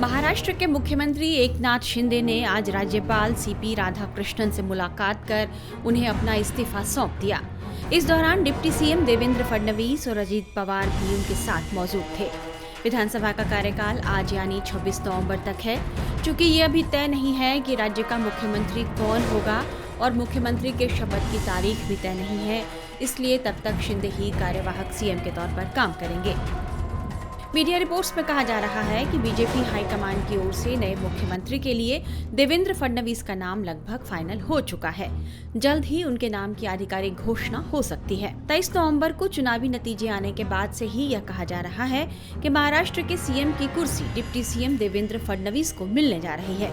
महाराष्ट्र के मुख्यमंत्री एकनाथ शिंदे ने आज राज्यपाल सीपी राधाकृष्णन से मुलाकात कर उन्हें अपना इस्तीफा सौंप दिया। इस दौरान डिप्टी सीएम देवेंद्र फडणवीस और अजीत पवार भी उनके साथ मौजूद थे। विधानसभा का कार्यकाल आज यानी 26 नवंबर तक है। चूंकि ये अभी तय नहीं है कि राज्य का मुख्यमंत्री कौन होगा और मुख्यमंत्री के शपथ की तारीख भी तय नहीं है, इसलिए तब तक शिंदे ही कार्यवाहक सीएम के तौर पर काम करेंगे। मीडिया रिपोर्ट्स में कहा जा रहा है कि बीजेपी हाईकमान की ओर से नए मुख्यमंत्री के लिए देवेंद्र फडणवीस का नाम लगभग फाइनल हो चुका है। जल्द ही उनके नाम की आधिकारिक घोषणा हो सकती है। 23 नवंबर को चुनावी नतीजे आने के बाद से ही यह कहा जा रहा है कि महाराष्ट्र के सीएम की कुर्सी डिप्टी सीएम देवेंद्र फडणवीस को मिलने जा रही है।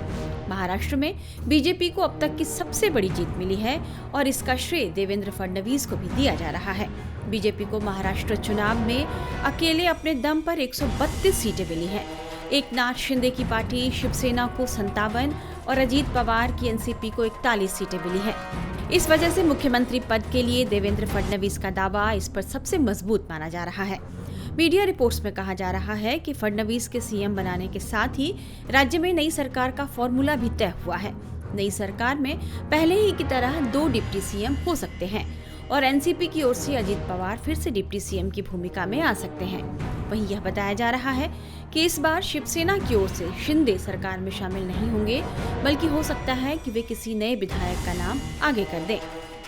महाराष्ट्र में बीजेपी को अब तक की सबसे बड़ी जीत मिली है और इसका श्रेय देवेंद्र फडणवीस को भी दिया जा रहा है। बीजेपी को महाराष्ट्र चुनाव में अकेले अपने दम पर 132 सीटें मिली हैं। एकनाथ शिंदे की पार्टी शिवसेना को 57 और अजीत पवार की एनसीपी को 41 सीटें मिली हैं। इस वजह से मुख्यमंत्री पद के लिए देवेंद्र फडणवीस का दावा इस पर सबसे मजबूत माना जा रहा है। मीडिया रिपोर्ट्स में कहा जा रहा है कि फडणवीस के सीएम बनाने के साथ ही राज्य में नई सरकार का फॉर्मूला भी तय हुआ है। नई सरकार में पहले ही की तरह 2 डिप्टी सीएम हो सकते हैं और एनसीपी की ओर से अजीत पवार फिर से डिप्टी सीएम की भूमिका में आ सकते हैं। वहीं यह बताया जा रहा है कि इस बार शिवसेना की ओर से शिंदे सरकार में शामिल नहीं होंगे, बल्कि हो सकता है कि वे किसी नए विधायक का नाम आगे कर दें।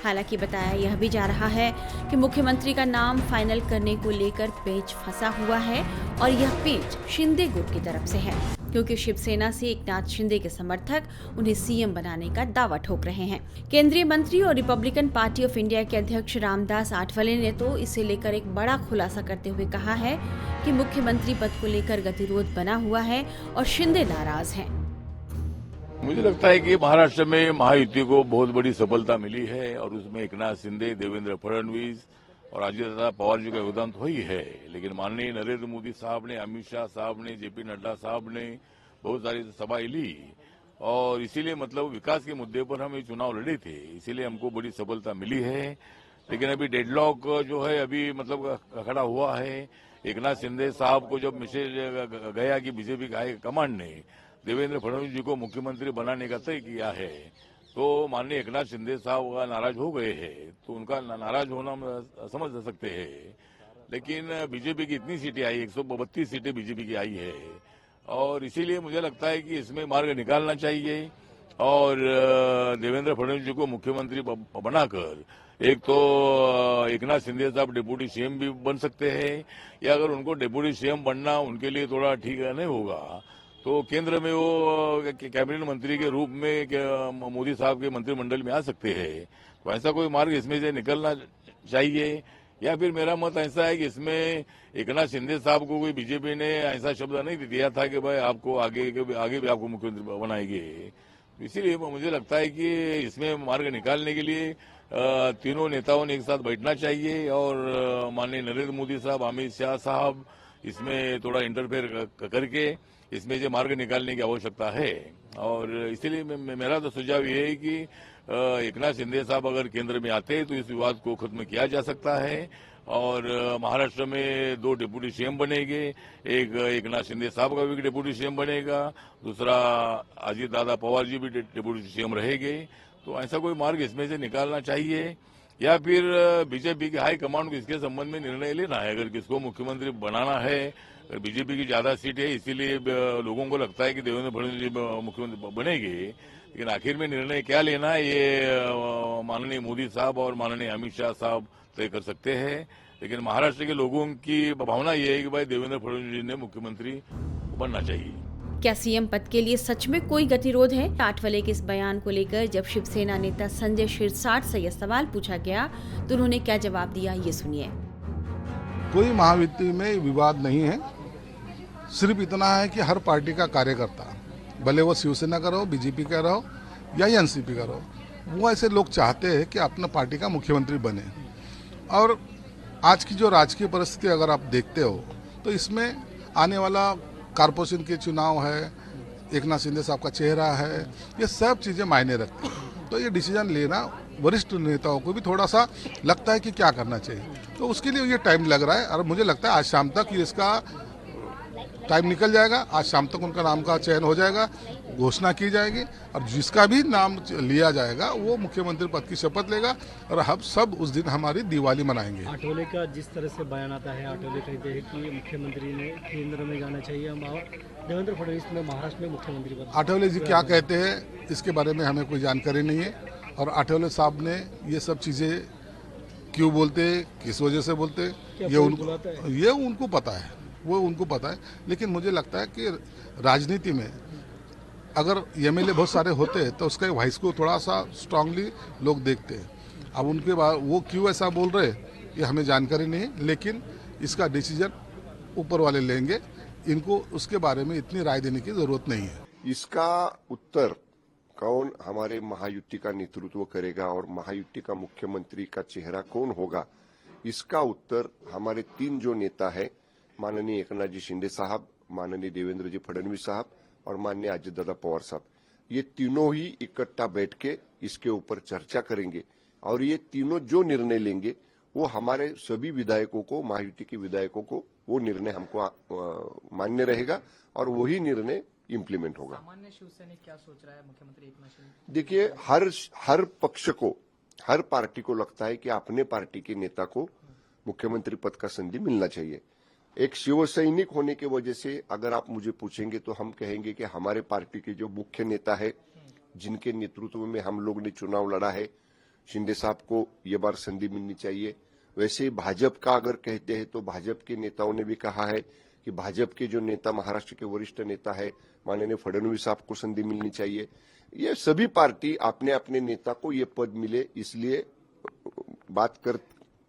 हालांकि बताया यह भी जा रहा है कि मुख्यमंत्री का नाम फाइनल करने को लेकर पेच फंसा हुआ है और यह पेच शिंदे गुट की तरफ से है, क्योंकि शिवसेना से एकनाथ शिंदे के समर्थक उन्हें सीएम बनाने का दावा ठोक रहे हैं। केंद्रीय मंत्री और रिपब्लिकन पार्टी ऑफ इंडिया के अध्यक्ष रामदास आठवले ने तो इसे लेकर एक बड़ा खुलासा करते हुए कहा है कि मुख्यमंत्री पद को लेकर गतिरोध बना हुआ है और शिंदे नाराज हैं। मुझे लगता है कि महाराष्ट्र में महायुति को बहुत बड़ी सफलता मिली है और उसमें एकनाथ शिंदे, देवेंद्र फडणवीस और अजीत पवार जी का योगदान तो ही है, लेकिन माननीय नरेंद्र मोदी साहब ने, अमित शाह साहब ने, जेपी नड्डा साहब ने बहुत सारी सभाएं ली और इसीलिए मतलब विकास के मुद्दे पर हम ये चुनाव लड़े थे, इसीलिए हमको बड़ी सफलता मिली है। लेकिन अभी डेडलॉक जो है अभी मतलब खड़ा हुआ है। एकनाथ शिंदे साहब को जब मैसेज गया कि बीजेपी का हाई कमांड ने देवेंद्र फडणवीस जी को मुख्यमंत्री बनाने का तय किया है, तो माननीय एकनाथ शिंदे साहब नाराज हो गए हैं, तो उनका नाराज होना हम समझ सकते हैं। लेकिन बीजेपी की इतनी सीटें आई, 132 सीटें बीजेपी की आई है और इसीलिए मुझे लगता है कि इसमें मार्ग निकालना चाहिए और देवेंद्र फडणवीस जी को मुख्यमंत्री बनाकर एक तो एकनाथ शिंदे साहब डिप्टी सीएम भी बन सकते हैं, या अगर उनको डिप्टी सीएम बनना उनके लिए थोड़ा ठीक नहीं होगा तो केंद्र में वो कैबिनेट मंत्री के रूप में मोदी साहब के मंत्रिमंडल में आ सकते हैं। तो ऐसा कोई मार्ग इसमें से निकलना चाहिए, या फिर मेरा मत ऐसा है कि इसमें एकनाथ शिंदे साहब को कोई बीजेपी ने ऐसा शब्द नहीं दिया था कि भाई आपको आगे भी आपको मुख्यमंत्री बनाएंगे। इसीलिए मुझे लगता है कि इसमें मार्ग निकालने के लिए तीनों नेताओं ने एक साथ बैठना चाहिए और माननीय नरेंद्र मोदी साहब, अमित शाह साहब इसमें थोड़ा इंटरफेयर करके इसमें से मार्ग निकालने की आवश्यकता है। और इसीलिए मेरा तो सुझाव ये है कि एकनाथ शिंदे साहब अगर केंद्र में आते हैं तो इस विवाद को खत्म किया जा सकता है और महाराष्ट्र में 2 डिप्टी सीएम बनेंगे, एक एकनाथ शिंदे साहब का भी डिप्टी सीएम बनेगा, दूसरा अजीत दादा पवार जी भी डिप्टी सीएम रहेंगे। तो ऐसा कोई मार्ग इसमें से निकालना चाहिए, या फिर बीजेपी के हाई कमांड को इसके संबंध में निर्णय लेना है। अगर किसको मुख्यमंत्री बनाना है, बीजेपी की ज्यादा सीट है इसीलिए लोगों को लगता है कि देवेंद्र फडणवीस जी मुख्यमंत्री बनेंगे, लेकिन आखिर में निर्णय क्या लेना है ये माननीय मोदी साहब और माननीय अमित शाह साहब तय कर सकते हैं। लेकिन महाराष्ट्र के लोगों की भावना ये है कि भाई देवेंद्र फडणवीस जी ने मुख्यमंत्री बनना चाहिए। क्या सीएम पद के लिए सच में कोई गतिरोध है? आठवले के इस बयान को लेकर जब शिवसेना नेता संजय शिरसाट से यह सवाल पूछा गया तो उन्होंने क्या जवाब दिया, ये सुनिए। कोई महायुति में विवाद नहीं है, सिर्फ इतना है कि हर पार्टी का कार्यकर्ता, भले वो शिवसेना का रहो, बीजेपी का रहो या एनसीपी का रहो, वो ऐसे लोग चाहते हैं कि अपना पार्टी का मुख्यमंत्री बने। और आज की जो राजकीय परिस्थिति अगर आप देखते हो तो इसमें आने वाला कॉर्पोरेशन के चुनाव है, एकनाथ शिंदे साहब का चेहरा है, ये सब चीज़ें मायने रखती हैं। तो ये डिसीजन लेना वरिष्ठ नेताओं को भी थोड़ा सा लगता है कि क्या करना चाहिए, तो उसके लिए ये टाइम लग रहा है और मुझे लगता है आज शाम तक ये इसका टाइम निकल जाएगा, आज शाम तक उनका नाम का चयन हो जाएगा, घोषणा की जाएगी और जिसका भी नाम लिया जाएगा वो मुख्यमंत्री पद की शपथ लेगा और हम सब उस दिन हमारी दिवाली मनाएंगे। आठवले का जिस तरह से बयान आता है, आठवले कहते हैं कि मुख्यमंत्री ने केंद्र में जाना चाहिए और देवेंद्र फडणवीस ने महाराष्ट्र में मुख्यमंत्री पद। आठवले जी क्या कहते हैं इसके बारे में हमें कोई जानकारी नहीं है और आठवले साहब ने ये सब चीज़ें क्यों बोलते, किस वजह से बोलते, ये उनको पता है, वो उनको पता है। लेकिन मुझे लगता है कि राजनीति में अगर एमएलए बहुत सारे होते हैं तो उसके वॉइस को थोड़ा सा स्ट्रांगली लोग देखते हैं। अब उनके बाद वो क्यों ऐसा बोल रहे ये हमें जानकारी नहीं है, लेकिन इसका डिसीजन ऊपर वाले लेंगे, इनको उसके बारे में इतनी राय देने की जरूरत नहीं है। इसका उत्तर कौन हमारे महायुति का नेतृत्व करेगा और महायुति का मुख्यमंत्री का चेहरा कौन होगा, इसका उत्तर हमारे 3 जो नेता है, माननीय एकनाथ जी शिंदे साहब, माननीय देवेंद्र जी फडणवीस साहब और माननीय अजित दादा पवार साहब, ये तीनों ही इकट्ठा बैठ के इसके ऊपर चर्चा करेंगे और ये तीनों जो निर्णय लेंगे वो हमारे सभी विधायकों को, महायुति के विधायकों को वो निर्णय हमको मान्य रहेगा और वही निर्णय इम्प्लीमेंट होगा। सामान्य शिवसैनिक क्या सोच रहा है मुख्यमंत्री एकनाथ शिंदे? देखिए, हर पक्ष को, हर पार्टी को लगता है कि अपने पार्टी के नेता को मुख्यमंत्री पद का संधि मिलना चाहिए। एक शिवसैनिक होने की वजह से अगर आप मुझे पूछेंगे तो हम कहेंगे कि हमारे पार्टी के जो मुख्य नेता है, जिनके नेतृत्व में हम लोग ने चुनाव लड़ा है, शिंदे साहब को ये बार संधि मिलनी चाहिए। वैसे भाजपा का अगर कहते हैं तो भाजपा के नेताओं ने भी कहा है कि भाजपा के जो नेता, महाराष्ट्र के वरिष्ठ नेता है माननीय फडणवीस साहब को संधि मिलनी चाहिए। ये सभी पार्टी अपने अपने नेता को ये पद मिले इसलिए बात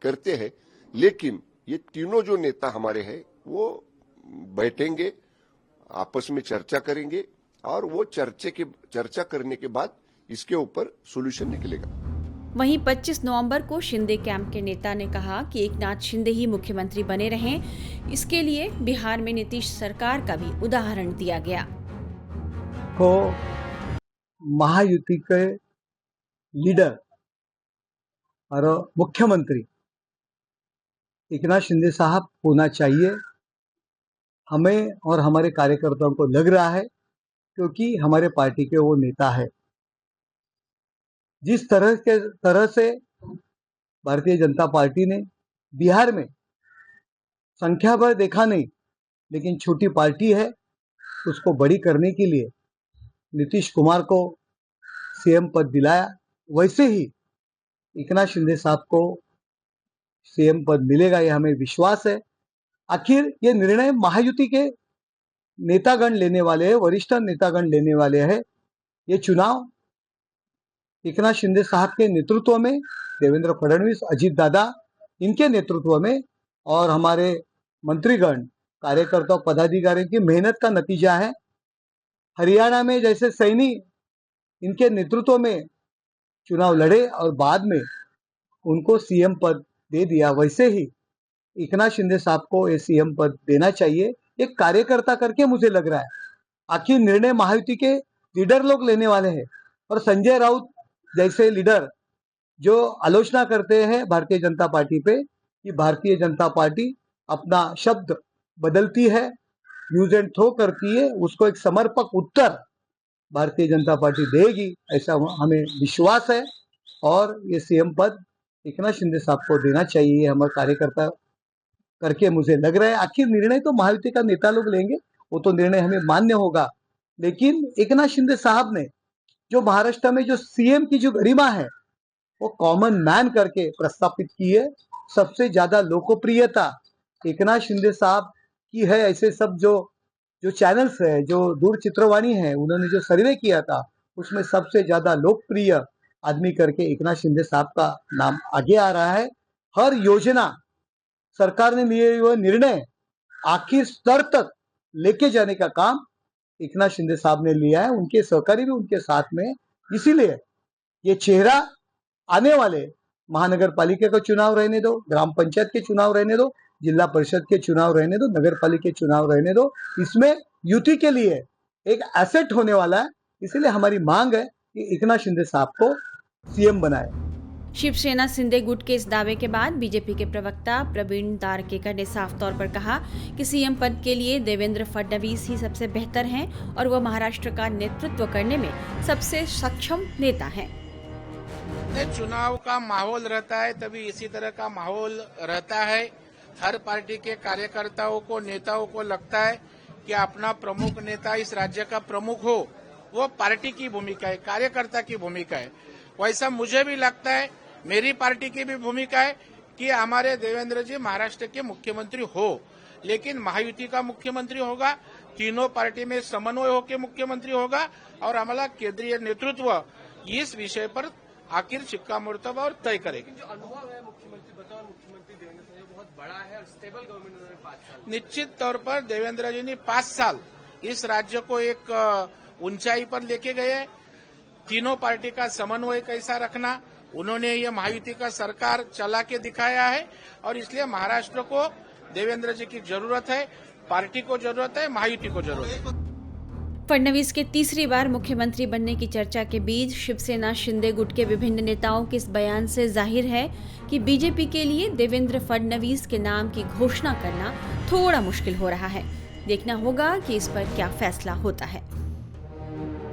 करते हैं, लेकिन ये तीनों जो नेता हमारे हैं वो बैठेंगे, आपस में चर्चा करेंगे और वो चर्चा करने के बाद इसके ऊपर सोल्यूशन निकलेगा। वहीं 25 नवंबर को शिंदे कैंप के नेता ने कहा कि एकनाथ शिंदे ही मुख्यमंत्री बने रहें। इसके लिए बिहार में नीतीश सरकार का भी उदाहरण दिया गया। को महायुति के लीडर और मुख्यमंत्री एकनाथ शिंदे साहब होना चाहिए। हमें और हमारे कार्यकर्ताओं को लग रहा है क्योंकि हमारे पार्टी के वो नेता है। जिस तरह से भारतीय जनता पार्टी ने बिहार में संख्या पर देखा नहीं, लेकिन छोटी पार्टी है, उसको बड़ी करने के लिए नीतीश कुमार को सीएम पद दिलाया, वैसे ही एकनाथ शिंदे साहब को सीएम पद मिलेगा, ये हमें विश्वास है। आखिर ये निर्णय महायुति के नेतागण लेने वाले हैं, वरिष्ठ नेतागण लेने वाले हैं। ये चुनाव एकनाथ शिंदे साहब के नेतृत्व में, देवेंद्र फडणवीस, अजित दादा इनके नेतृत्व में और हमारे मंत्रीगण, कार्यकर्ता, पदाधिकारियों की मेहनत का नतीजा है। हरियाणा में जैसे सैनी इनके नेतृत्व में चुनाव लड़े और बाद में उनको सीएम पद दे दिया, वैसे ही एकनाथ शिंदे साहब को ये सीएम पद देना चाहिए। एक कार्यकर्ता करके मुझे लग रहा है। आखिर निर्णय महायुति के लीडर लोग लेने वाले हैं और संजय राउत जैसे लीडर जो आलोचना करते हैं भारतीय जनता पार्टी पे कि भारतीय जनता पार्टी अपना शब्द बदलती है, यूज एंड थ्रो करती है, उसको एक समर्पक उत्तर भारतीय जनता पार्टी देगी, ऐसा हमें विश्वास है। और ये सीएम पद एकनाथ शिंदे साहब को देना चाहिए, हमारे कार्यकर्ता करके मुझे लग रहा है। आखिर निर्णय तो महायुति का नेता लोग लेंगे, वो तो निर्णय हमें मान्य होगा, लेकिन एकनाथ शिंदे साहब ने जो महाराष्ट्र में जो सीएम की जो गरिमा है वो कॉमन मैन करके प्रस्थापित की है। सबसे ज्यादा लोकप्रियता एकनाथ शिंदे साहब की है। ऐसे सब जो चैनल्स है, जो दूरचित्रवाणी है, उन्होंने जो सर्वे किया था उसमें सबसे ज्यादा लोकप्रिय आदमी करके एकनाथ शिंदे साहब का नाम आगे आ रहा है। हर योजना सरकार ने लिए हुए निर्णय आखिर स्तर तक लेके जाने का काम एकनाथ शिंदे साहब ने लिया है, उनके सहकारी भी उनके साथ में। इसीलिए ये चेहरा आने वाले महानगर पालिका का चुनाव रहने दो, ग्राम पंचायत के चुनाव रहने दो, जिला परिषद के चुनाव रहने दो, नगर पालिका के चुनाव रहने दो, इसमें युति के लिए एक एसेट होने वाला है। इसलिए हमारी मांग है कि एकनाथ शिंदे साहब को सीएम बनाए। शिवसेना शिंदे गुट के इस दावे के बाद बीजेपी के प्रवक्ता प्रवीण दारकेकर ने साफ तौर पर कहा कि सीएम पद के लिए देवेंद्र फडणवीस ही सबसे बेहतर हैं और वह महाराष्ट्र का नेतृत्व करने में सबसे सक्षम नेता हैं। चुनाव का माहौल रहता है तभी इसी तरह का माहौल रहता है। हर पार्टी के कार्यकर्ताओं को, नेताओं को लगता है कि अपना प्रमुख नेता इस राज्य का प्रमुख हो, वो पार्टी की भूमिका है, कार्यकर्ता की भूमिका है। वैसा मुझे भी लगता है, मेरी पार्टी की भी भूमिका है कि हमारे देवेंद्र जी महाराष्ट्र के मुख्यमंत्री हो, लेकिन महायुति का मुख्यमंत्री होगा, तीनों पार्टी में समन्वय होकर मुख्यमंत्री होगा और हमारा केंद्रीय नेतृत्व इस विषय पर आखिर शिक्कामोर्तब और तय करेगी। जो अनुभव है मुख्यमंत्री बतौर मुख्यमंत्री देवेंद्र फडणवीस बहुत बड़ा है और स्टेबल गवर्नमेंट उन्होंने 5 साल। निश्चित तौर पर देवेंद्र जी ने 5 साल इस राज्य को एक ऊंचाई पर लेके गए। तीनों पार्टी का समन्वय कैसा रखना, उन्होंने ये महायुति का सरकार चला के दिखाया है और इसलिए महाराष्ट्र को देवेंद्र जी की जरूरत है, पार्टी को जरूरत है, महायुति को जरूरत है। फडणवीस के तीसरी बार मुख्यमंत्री बनने की चर्चा के बीच शिवसेना शिंदे गुट के विभिन्न नेताओं के इस बयान से जाहिर है कि बीजेपी के लिए देवेंद्र फडणवीस के नाम की घोषणा करना थोड़ा मुश्किल हो रहा है। देखना होगा कि इस पर क्या फैसला होता है।